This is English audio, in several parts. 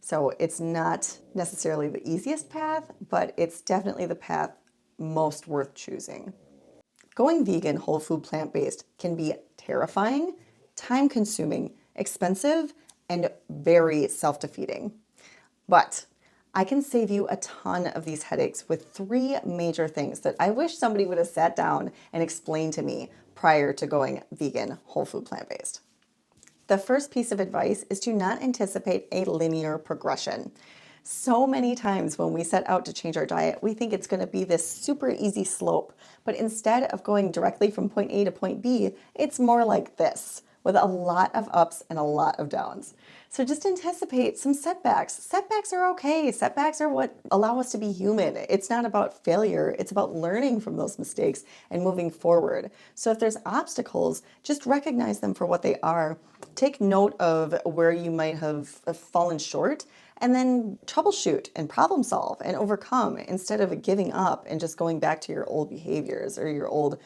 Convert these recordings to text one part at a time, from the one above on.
So it's not necessarily the easiest path, but it's definitely the path most worth choosing. Going vegan, whole food, plant-based can be terrifying, time-consuming, expensive, and very self-defeating. But I can save you a ton of these headaches with three major things that I wish somebody would have sat down and explained to me prior to going vegan, whole food, plant-based. The first piece of advice is to not anticipate a linear progression. So many times when we set out to change our diet, we think it's going to be this super easy slope. But instead of going directly from point A to point B, it's more like this, with a lot of ups and a lot of downs. So just anticipate some setbacks. Setbacks are okay. Setbacks are what allow us to be human. It's not about failure. It's about learning from those mistakes and moving forward. So if there's obstacles, just recognize them for what they are. Take note of where you might have fallen short, and then troubleshoot and problem solve and overcome instead of giving up and just going back to your old behaviors or your old,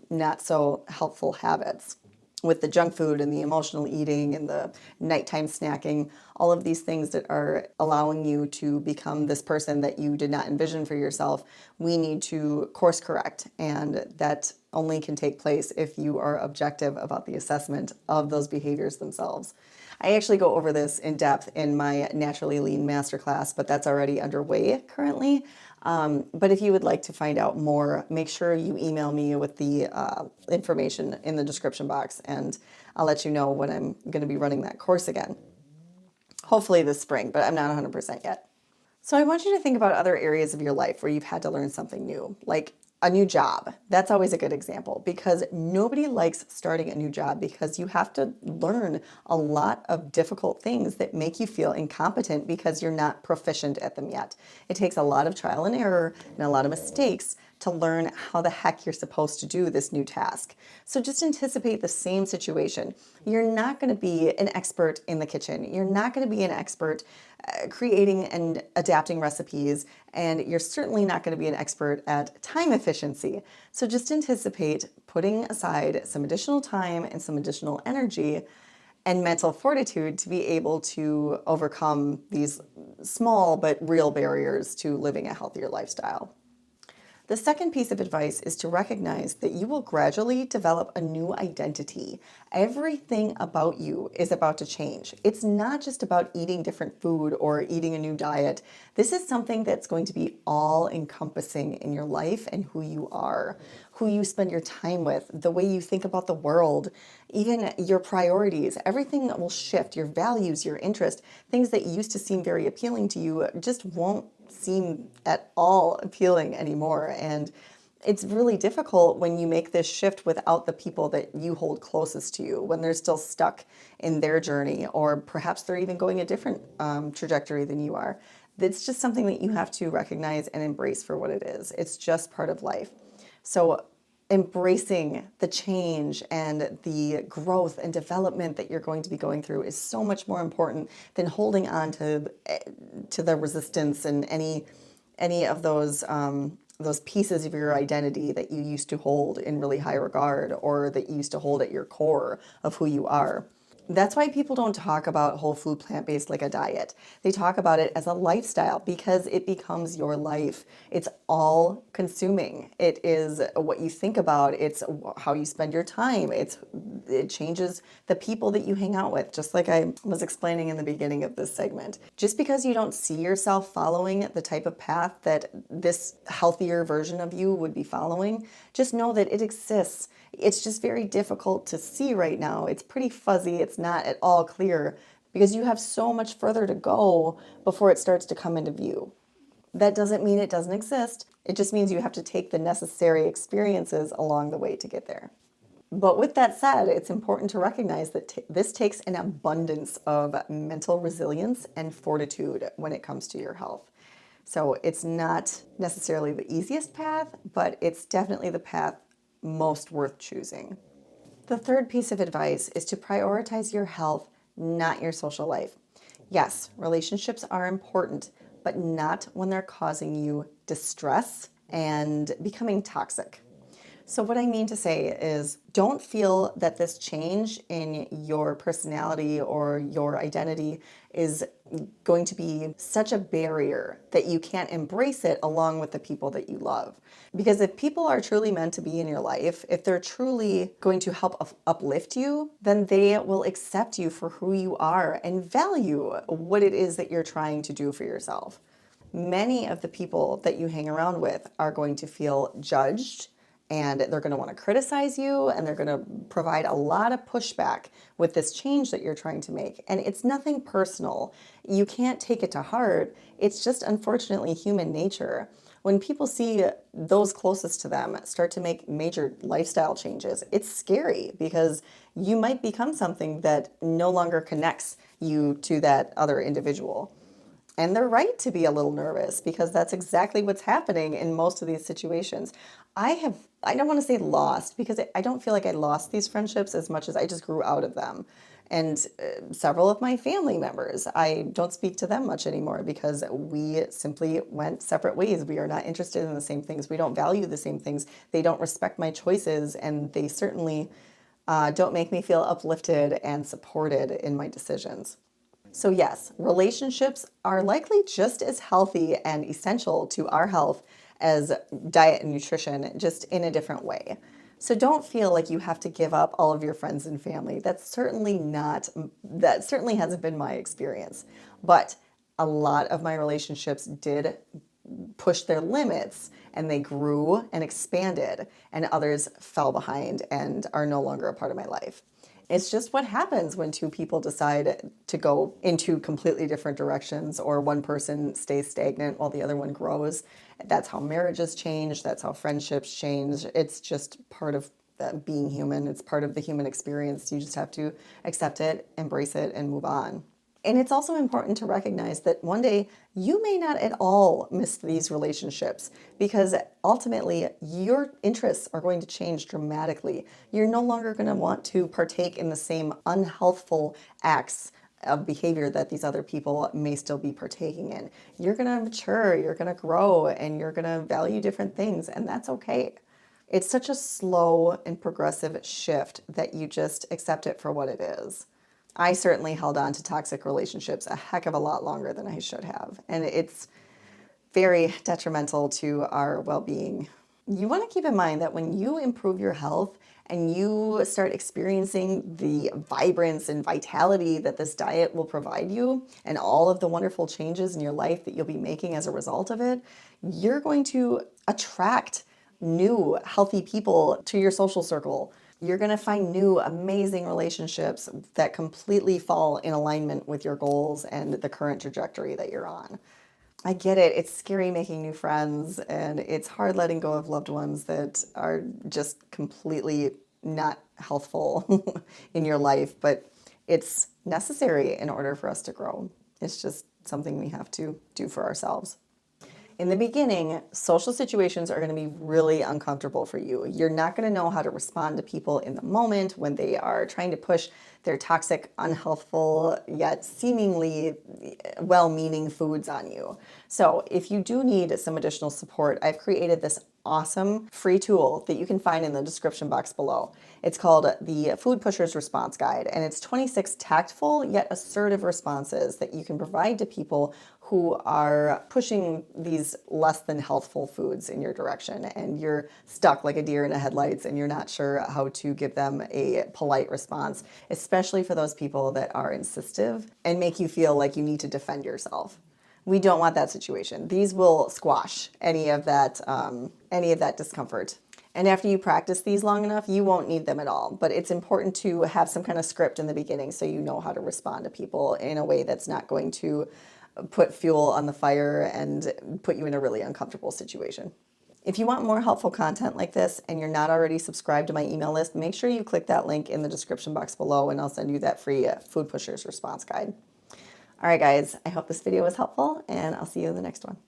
not so helpful habits. With the junk food and the emotional eating and the nighttime snacking, all of these things that are allowing you to become this person that you did not envision for yourself, we need to course correct. And that only can take place if you are objective about the assessment of those behaviors themselves. I actually go over this in depth in my Naturally Lean Masterclass, but that's already underway currently. But if you would like to find out more, make sure you email me with the information in the description box, and I'll let you know when I'm going to be running that course again. Hopefully this spring, but I'm not 100% yet. So I want you to think about other areas of your life where you've had to learn something new, like a new job. That's always a good example because nobody likes starting a new job because you have to learn a lot of difficult things that make you feel incompetent because you're not proficient at them yet. It takes a lot of trial and error and a lot of mistakes to learn how the heck you're supposed to do this new task. So just anticipate the same situation. You're not going to be an expert in the kitchen. You're not going to be an expert creating and adapting recipes, and you're certainly not going to be an expert at time efficiency. So just anticipate putting aside some additional time and some additional energy and mental fortitude to be able to overcome these small but real barriers to living a healthier lifestyle. The second piece of advice is to recognize that you will gradually develop a new identity. Everything about you is about to change. It's not just about eating different food or eating a new diet. This is something that's going to be all-encompassing in your life and who you are, who you spend your time with, the way you think about the world, even your priorities. Everything will shift. Your values, your interests, things that used to seem very appealing to you just won't seem at all appealing anymore. And it's really difficult when you make this shift without the people that you hold closest to you, when they're still stuck in their journey, or perhaps they're even going a different trajectory than you are. It's just something that you have to recognize and embrace for what it is. It's just part of life. So embracing the change and the growth and development that you're going to be going through is so much more important than holding on to the resistance and any of those pieces of your identity that you used to hold in really high regard or that you used to hold at your core of who you are. That's why people don't talk about whole food plant-based like a diet. They talk about it as a lifestyle because it becomes your life. It's all consuming. It is what you think about. It's how you spend your time. It changes the people that you hang out with, just like I was explaining in the beginning of this segment. Just because you don't see yourself following the type of path that this healthier version of you would be following, just know that it exists. It's just very difficult to see right now. It's pretty fuzzy. It's not at all clear because you have so much further to go before it starts to come into view. That doesn't mean it doesn't exist. It just means you have to take the necessary experiences along the way to get there. But with that said, it's important to recognize that this takes an abundance of mental resilience and fortitude when it comes to your health. So it's not necessarily the easiest path, but it's definitely the path most worth choosing. The third piece of advice is to prioritize your health, not your social life. Yes, relationships are important, but not when they're causing you distress and becoming toxic. So what I mean to say is don't feel that this change in your personality or your identity is going to be such a barrier that you can't embrace it along with the people that you love. Because if people are truly meant to be in your life, if they're truly going to help uplift you, then they will accept you for who you are and value what it is that you're trying to do for yourself. Many of the people that you hang around with are going to feel judged, and they're going to want to criticize you, and they're going to provide a lot of pushback with this change that you're trying to make. And it's nothing personal. You can't take it to heart. It's just unfortunately human nature. When people see those closest to them start to make major lifestyle changes, it's scary because you might become something that no longer connects you to that other individual. And they're right to be a little nervous because that's exactly what's happening in most of these situations. I don't want to say lost because I don't feel like I lost these friendships as much as I just grew out of them. And several of my family members, I don't speak to them much anymore because we simply went separate ways. We are not interested in the same things. We don't value the same things. They don't respect my choices, and they certainly don't make me feel uplifted and supported in my decisions. So yes, relationships are likely just as healthy and essential to our health as diet and nutrition, just in a different way. So don't feel like you have to give up all of your friends and family. That certainly hasn't been my experience. But a lot of my relationships did push their limits, and they grew and expanded, and others fell behind and are no longer a part of my life. It's just what happens when two people decide to go into completely different directions, or one person stays stagnant while the other one grows. That's how marriages change. That's how friendships change. It's just part of being human. It's part of the human experience. You just have to accept it, embrace it, and move on. And it's also important to recognize that one day you may not at all miss these relationships, because ultimately your interests are going to change dramatically. You're no longer going to want to partake in the same unhealthful acts of behavior that these other people may still be partaking in. You're going to mature, you're going to grow, and you're going to value different things, and that's okay. It's such a slow and progressive shift that you just accept it for what it is. I certainly held on to toxic relationships a heck of a lot longer than I should have, and it's very detrimental to our well-being. You want to keep in mind that when you improve your health and you start experiencing the vibrance and vitality that this diet will provide you, and all of the wonderful changes in your life that you'll be making as a result of it, you're going to attract new healthy people to your social circle. You're going to find new amazing relationships that completely fall in alignment with your goals and the current trajectory that you're on. I get it. It's scary making new friends, and it's hard letting go of loved ones that are just completely not healthful in your life, but it's necessary in order for us to grow. It's just something we have to do for ourselves. In the beginning, social situations are going to be really uncomfortable for you. You're not going to know how to respond to people in the moment when they are trying to push their toxic, unhealthful, yet seemingly well-meaning foods on you. So if you do need some additional support, I've created this awesome free tool that you can find in the description box below. It's called the Food Pusher's Response Guide, and it's 26 tactful yet assertive responses that you can provide to people who are pushing these less than healthful foods in your direction, and you're stuck like a deer in the headlights and you're not sure how to give them a polite response, especially for those people that are insistent and make you feel like you need to defend yourself. We don't want that situation. These will squash any of that discomfort. And after you practice these long enough, you won't need them at all. But it's important to have some kind of script in the beginning so you know how to respond to people in a way that's not going to put fuel on the fire and put you in a really uncomfortable situation. If you want more helpful content like this and you're not already subscribed to my email list, make sure you click that link in the description box below, and I'll send you that free Food Pusher's Response Guide. All right, guys, I hope this video was helpful, and I'll see you in the next one.